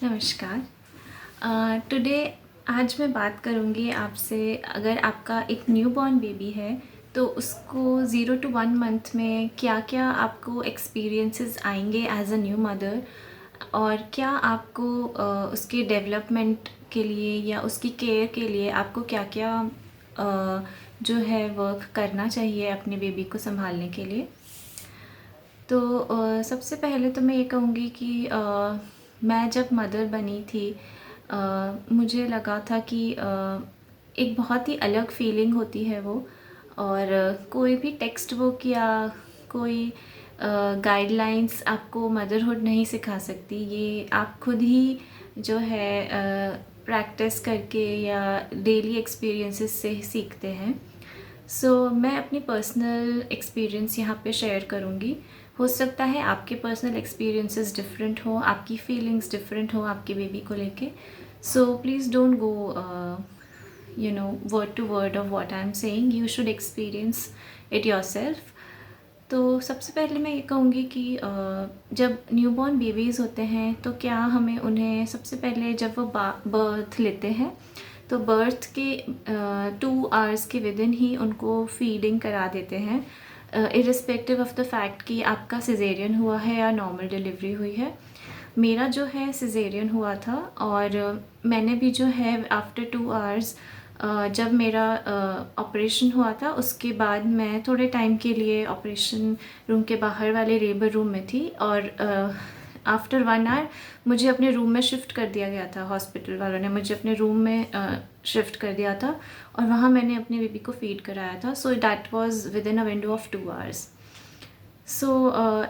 नमस्कार। टुडे आज मैं बात करूँगी आपसे। अगर आपका एक न्यूबॉर्न बेबी है तो उसको 0 to 1 मंथ में क्या-क्या आपको एक्सपीरियंसेस आएँगे एज़ अ न्यू मदर, और क्या आपको उसके डेवलपमेंट के लिए या उसकी केयर के लिए आपको क्या-क्या जो है वर्क करना चाहिए अपने बेबी को सँभालने के लिए। तो सबसे पहले तो मैं ये कहूँगी कि मैं जब मदर बनी थी, मुझे लगा था कि एक बहुत ही अलग फीलिंग होती है वो। और कोई भी टेक्स्ट बुक या कोई गाइडलाइंस आपको मदरहुड नहीं सिखा सकती। ये आप खुद ही जो है प्रैक्टिस करके या डेली एक्सपीरियंसेस से सीखते हैं। मैं अपनी पर्सनल एक्सपीरियंस यहाँ पे शेयर करूँगी। हो सकता है आपके पर्सनल एक्सपीरियंसेस डिफरेंट हो, आपकी फीलिंग्स डिफरेंट हो आपके बेबी को लेके। Please don't go word to word of what I'm saying. You should experience it yourself. तो सबसे पहले मैं ये कहूँगी कि जब न्यूबॉर्न बेबीज़ होते हैं तो क्या हमें उन्हें सबसे पहले जब वो बर्थ लेते हैं तो बर्थ के 2 आवर्स के विद इन ही उनको फीडिंग करा देते हैं, इरिस्पेक्टिव ऑफ द फैक्ट कि आपका सिजेरियन हुआ है या नॉर्मल डिलीवरी हुई है। मेरा जो है सिजेरियन हुआ था, और मैंने भी जो है आफ्टर 2 आवर्स जब मेरा ऑपरेशन हुआ था उसके बाद मैं थोड़े टाइम के लिए ऑपरेशन रूम के बाहर वाले लेबर रूम में थी, और आफ्टर 1 आवर मुझे अपने रूम में शिफ्ट कर दिया गया था। हॉस्पिटल वालों ने मुझे अपने रूम में शिफ्ट कर दिया था और वहाँ मैंने अपने बेबी को फीड कराया था। That was with in a window of 2 hours.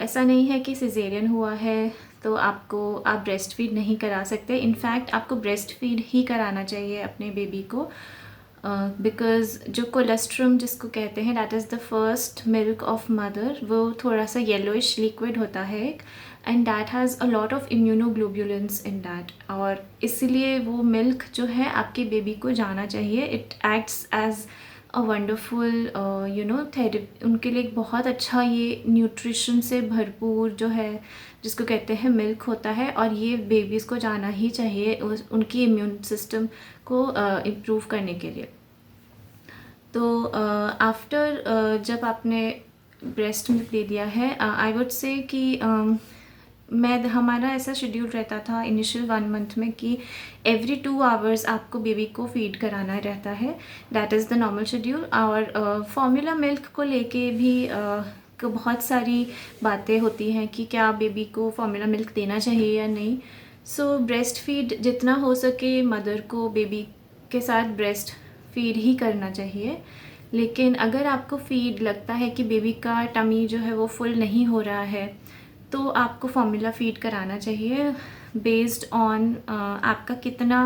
ऐसा नहीं है कि सिजेरियन हुआ है तो आप ब्रेस्ट फीड नहीं करा सकते। इनफैक्ट आपको ब्रेस्ट फीड ही कराना चाहिए अपने बेबी को, बिकॉज़ जो कोलेस्ट्रम जिसको कहते हैं, that is the first milk of mother, वो थोड़ा सा येलोइश लिक्विड होता है and that has a lot of immunoglobulins in that, और इसीलिए वो मिल्क जो है आपके बेबी को जाना चाहिए। It acts as a wonderful therapy उनके लिए। एक बहुत अच्छा ये न्यूट्रिशन से भरपूर जो है जिसको कहते हैं मिल्क होता है, और ये बेबीज़ को जाना ही चाहिए उनकी इम्यून सिस्टम को इम्प्रूव करने के लिए। तो आफ्टर जब आपने ब्रेस्ट मिल्क दे दिया है, आई वुड से कि हमारा ऐसा शेड्यूल रहता था इनिशियल 1 मंथ में कि एवरी 2 आवर्स आपको बेबी को फीड कराना रहता है। That is the normal schedule. और फॉर्मूला मिल्क को लेके भी बहुत सारी बातें होती हैं कि क्या बेबी को फॉर्मूला मिल्क देना चाहिए या नहीं। ब्रेस्ट फीड जितना हो सके मदर को बेबी के साथ ब्रेस्ट फीड ही करना चाहिए। लेकिन अगर आपको फीड लगता है कि बेबी का टमी जो है वो फुल नहीं हो रहा है तो आपको फॉर्मूला फीड कराना चाहिए, बेस्ड ऑन आपका कितना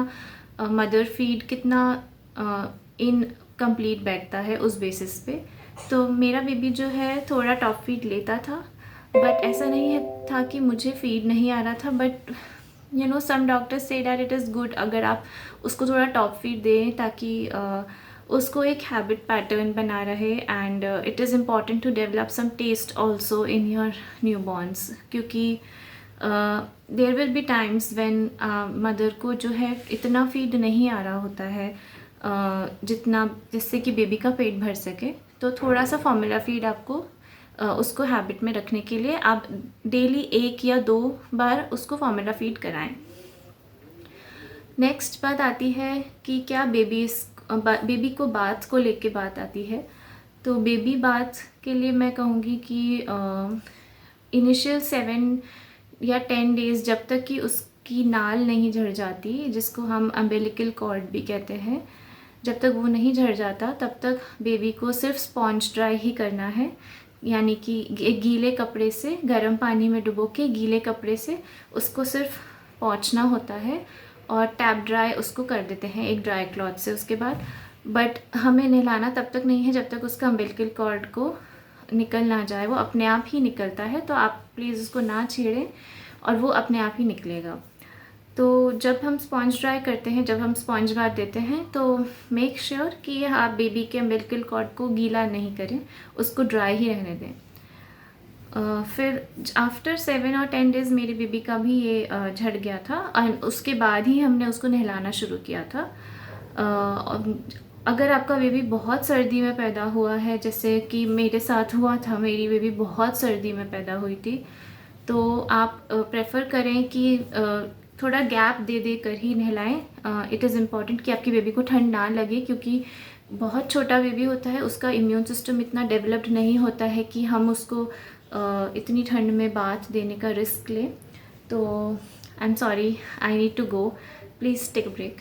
मदर फीड कितना इनकम्प्लीट बैठता है उस बेसिस पे। तो मेरा बेबी जो है थोड़ा टॉप फीड लेता था, बट ऐसा नहीं है था कि मुझे फीड नहीं आ रहा था। But some doctors say that it is good अगर आप उसको थोड़ा टॉप फीड दें, ताकि उसको एक हैबिट पैटर्न बना रहे। And it is important to develop some taste also in your newborns, क्योंकि there will be times when mother को जो है इतना फीड नहीं आ रहा होता है जितना जिससे कि बेबी का पेट भर सके। तो थोड़ा सा फॉर्मूला फीड आपको उसको हैबिट में रखने के लिए आप डेली 1 या 2 बार उसको फॉर्मूला फीड कराएं। नेक्स्ट बात आती है कि क्या बेबी को बाथ को लेके बात आती है। तो बेबी बाथ के लिए मैं कहूँगी कि इनिशियल 7 या 10 डेज़ जब तक कि उसकी नाल नहीं झड़ जाती, जिसको हम अम्बिलिकल कॉर्ड भी कहते हैं, जब तक वो नहीं झड़ जाता तब तक बेबी को सिर्फ स्पॉन्ज ड्राई ही करना है। यानी कि एक गीले कपड़े से गर्म पानी में डुबो के गीले कपड़े से उसको सिर्फ पोंछना होता है और टैप ड्राई उसको कर देते हैं एक ड्राई क्लॉथ से उसके बाद। बट हमें नहलाना तब तक नहीं है जब तक उसका अम्बिलिकल कॉर्ड को निकल ना जाए। वो अपने आप ही निकलता है, तो आप प्लीज़ उसको ना छेड़ें और वो अपने आप ही निकलेगा। तो जब हम स्पॉन्ज ड्राई करते हैं, जब हम स्पॉन्ज बाथ देते हैं, तो मेक श्योर कि आप बेबी के अम्बिलिकल कॉर्ड को गीला नहीं करें, उसको ड्राई ही रहने दें। फिर आफ्टर 7 और 10 डेज़ मेरे बेबी का भी ये झड़ गया था एंड उसके बाद ही हमने उसको नहलाना शुरू किया था। अगर आपका बेबी बहुत सर्दी में पैदा हुआ है, जैसे कि मेरे साथ हुआ था, मेरी बेबी बहुत सर्दी में पैदा हुई थी, तो आप प्रेफर करें कि थोड़ा गैप दे दे कर ही नहलाएं। इट इज़ इम्पॉर्टेंट कि आपकी बेबी को ठंड ना लगे, क्योंकि बहुत छोटा बेबी होता है, उसका इम्यून सिस्टम इतना डेवलप्ड नहीं होता है कि हम उसको इतनी ठंड में बाथ देने का रिस्क लें। तो I am sorry, I need to go, please take a break.